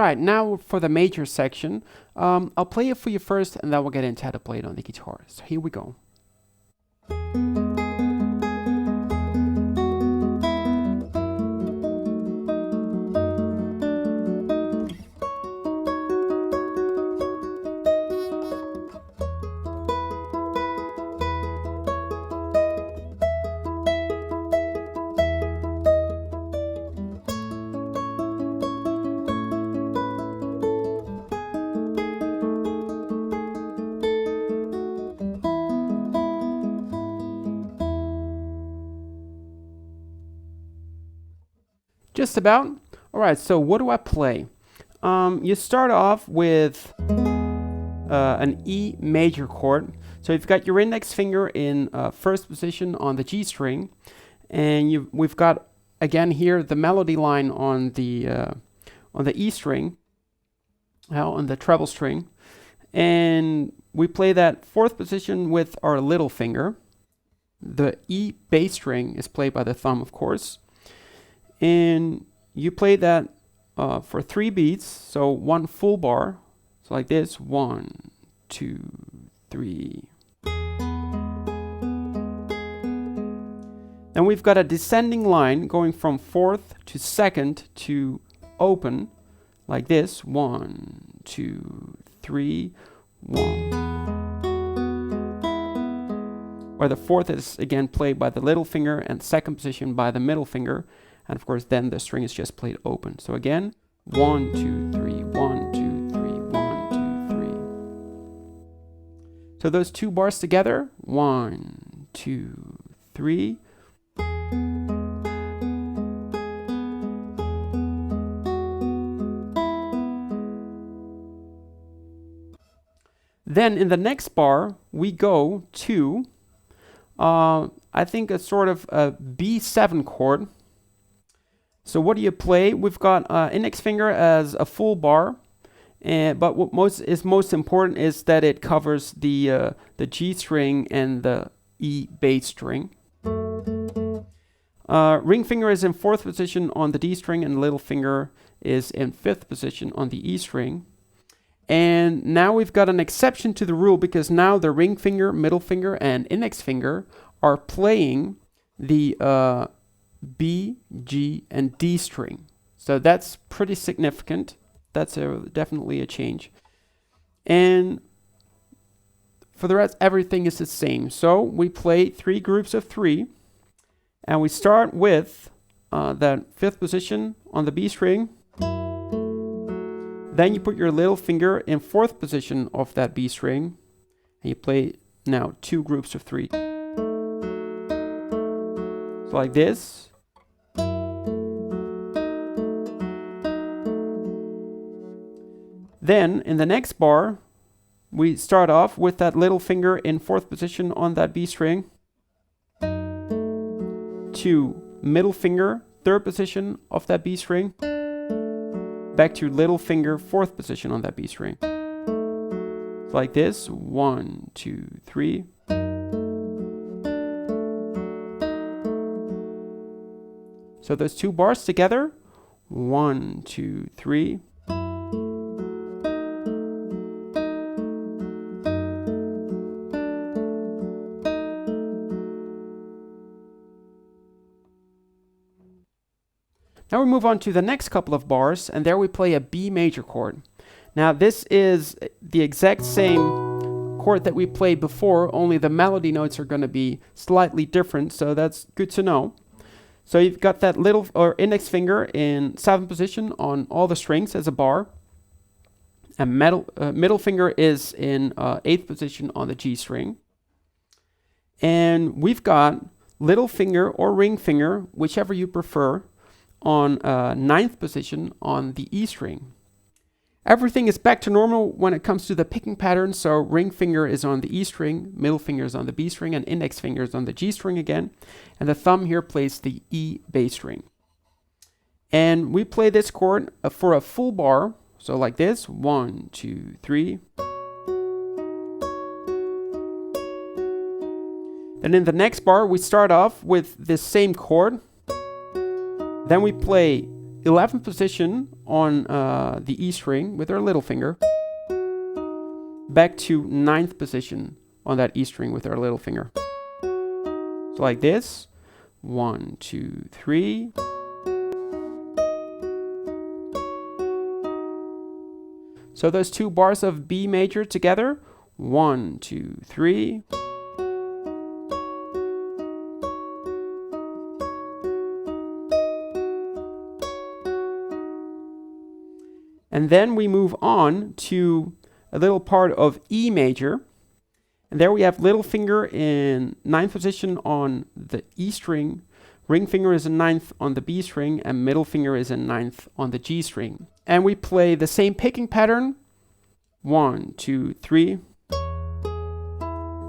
right, now for the major section. I'll play it for you first, and then we'll get into how to play it on the guitar. So here we go. Just about. All right, so what do I play? You start off with an E major chord. So you've got your index finger in first position on the G string, and we've got again here the melody line on the E string, on the treble string, and we play that fourth position with our little finger. The E bass string is played by the thumb, of course. And you play that for 3 beats, so 1 full bar, so like this, 1, 2, 3. Then we've got a descending line going from 4th to 2nd to open, like this, 1, 2, 3, 1. Where the 4th is again played by the little finger and 2nd position by the middle finger. And of course, then the string is just played open. So again, 1, 2, 3, 1, 2, 3, 1, 2, 3. So those 2 bars together, 1, 2, 3. Then in the next bar, we go to, I think, a sort of a B7 chord. So what do you play? We've got index finger as a full bar, but what is most important is that it covers the G string and the E bass string. Ring finger is in 4th position on the D string, and little finger is in 5th position on the E string. And now we've got an exception to the rule, because now the ring finger, middle finger, and index finger are playing the B, G, and D string. So that's pretty significant. That's definitely a change. And for the rest, everything is the same. So we play 3 groups of 3, and we start with that 5th position on the B string. Then you put your little finger in 4th position of that B string, and you play now 2 groups of 3. So like this. Then in the next bar, we start off with that little finger in 4th position on that B string. 2 middle finger, 3rd position of that B string. Back to little finger, 4th position on that B string. So like this, 1, 2, 3. So those 2 bars together, 1, 2, 3. Now we move on to the next couple of bars, and there we play a B major chord. Now this is the exact same chord that we played before, only the melody notes are going to be slightly different, so that's good to know. So you've got that little or index finger in 7th position on all the strings as a bar, and middle finger is in 8th position on the G string. And we've got little finger or ring finger, whichever you prefer, on 9th position on the E string. Everything is back to normal when it comes to the picking pattern, so ring finger is on the E string, middle finger is on the B string, and index finger is on the G string again, and the thumb here plays the E bass string. And we play this chord for a full bar, so like this, 1, 2, 3. Then in the next bar, we start off with this same chord. Then we play 11th position on the E string with our little finger, back to 9th position on that E string with our little finger. So like this, 1, 2, 3. So those two bars of B major together, 1, 2, 3. And then we move on to a little part of E major. And there we have little finger in 9th position on the E string, ring finger is in 9th on the B string, and middle finger is in 9th on the G string. And we play the same picking pattern, 1, 2, 3.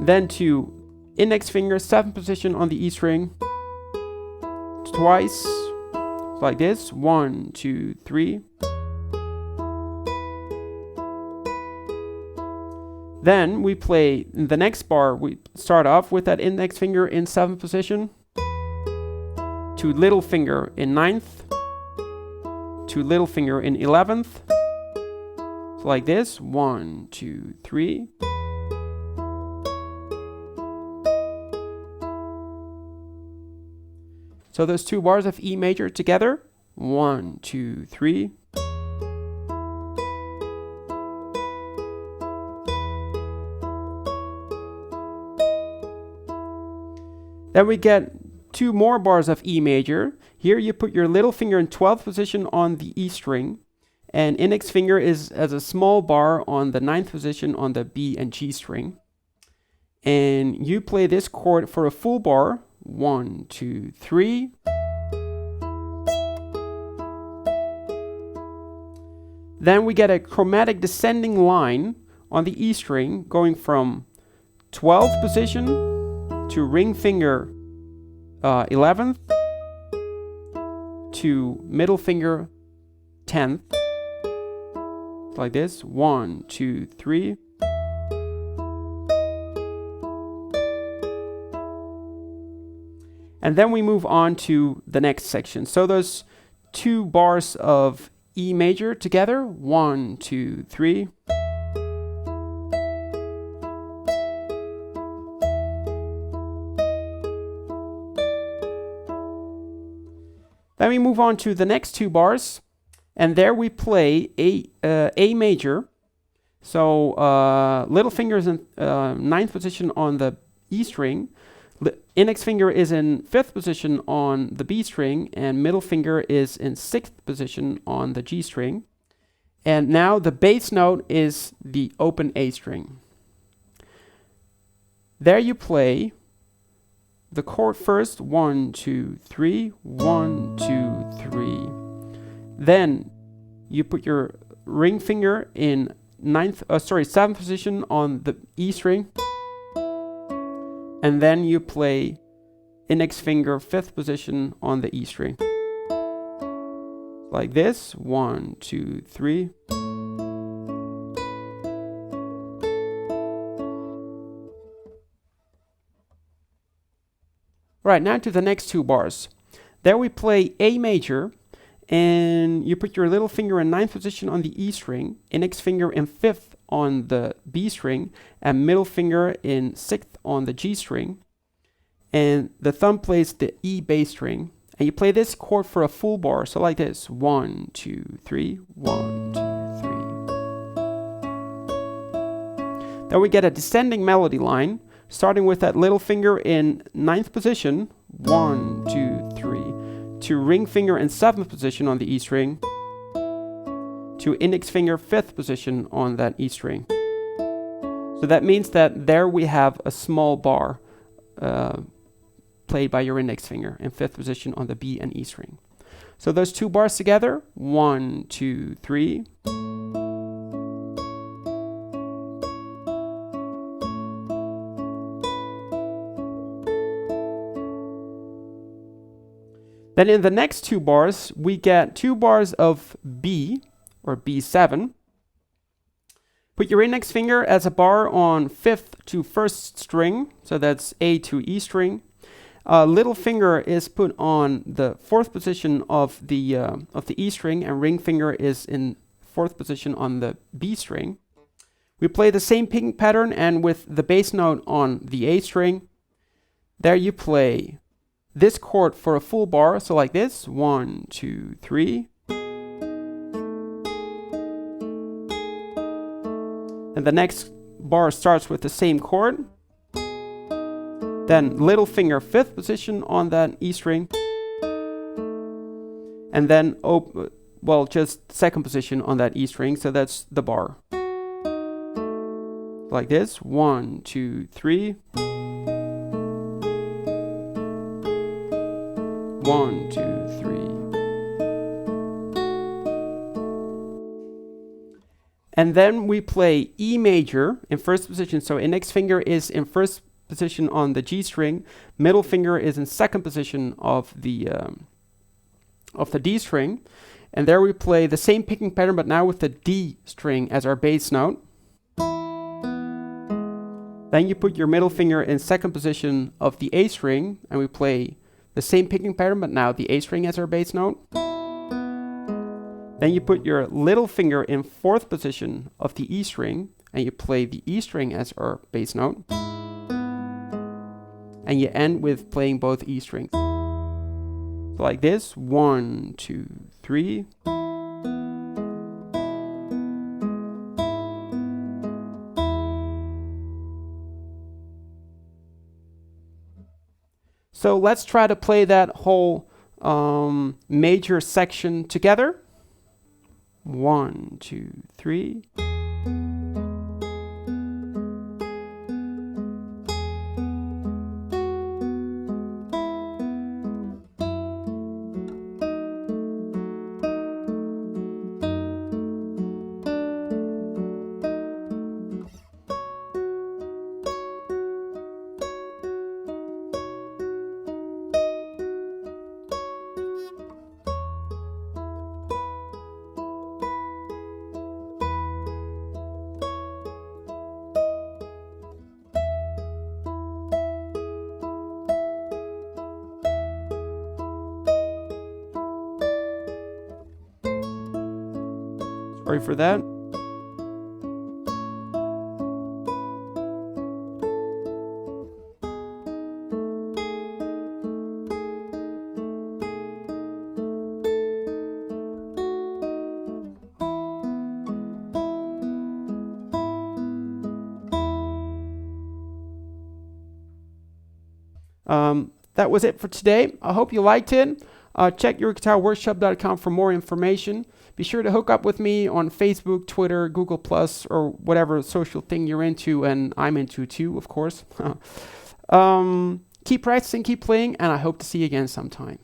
Then to index finger, 7th position on the E string, twice, like this, 1, 2, 3. Then we play the next bar, we start off with that index finger in 7th position, to little finger in 9th, to little finger in 11th, so like this, 1, 2, 3. So those two bars of E major together, 1, 2, 3. Then we get two more bars of E major. Here you put your little finger in 12th position on the E string, and index finger is as a small bar on the 9th position on the B and G string. And you play this chord for a full bar, 1, 2, 3. Then we get a chromatic descending line on the E string going from 12th position to ring finger 11th, to middle finger 10th, like this, 1, 2, 3. And then we move on to the next section. So those two bars of E major together, 1, 2, 3. Then we move on to the next two bars, and there we play A major. So little finger is in 9th position on the E string, index finger is in 5th position on the B string, and middle finger is in 6th position on the G string. And now the bass note is the open A string. There you play the chord first, 1, 2, 3, 1, 2, 3. Then you put your ring finger in 7th position on the E string, and then you play index finger 5th position on the E string, like this, 1, 2, 3. Right, now to the next two bars. There we play A major, and you put your little finger in 9th position on the E string, index finger in 5th on the B string, and middle finger in 6th on the G string. And the thumb plays the E bass string. And you play this chord for a full bar, so like this, 1, 2, 3, 1, 2, 3. Then we get a descending melody line, starting with that little finger in 9th position, 1, 2, 3, to ring finger in 7th position on the E string, to index finger 5th position on that E string. So that means that there we have a small bar played by your index finger in 5th position on the B and E string. So those two bars together, 1, 2, 3. Then in the next two bars, we get two bars of B, or B7. Put your index finger as a bar on 5th to 1st string, so that's A to E string. Little finger is put on the 4th position of the E string, and ring finger is in 4th position on the B string. We play the same picking pattern, and with the bass note on the A string, there you play this chord for a full bar, so like this, 1, 2, 3. And the next bar starts with the same chord. Then little finger 5th position on that E string. And then, just 2nd position on that E string, so that's the bar. Like this, 1, 2, 3. 1, 2, 3. And then we play E major in 1st position. So index finger is in 1st position on the G string. Middle finger is in 2nd position of the D string. And there we play the same picking pattern, but now with the D string as our bass note. Then you put your middle finger in 2nd position of the A string, and we play the same picking pattern, but now the A string as our bass note. Then you put your little finger in 4th position of the E string, and you play the E string as our bass note. And you end with playing both E strings. So like this, 1, 2, 3. So let's try to play that whole major section together. 1, 2, 3. Sorry for that. That was it for today. I hope you liked it. Check yourguitarworkshop.com for more information. Be sure to hook up with me on Facebook, Twitter, Google+, or whatever social thing you're into, and I'm into too, of course. Keep practicing, keep playing, and I hope to see you again sometime.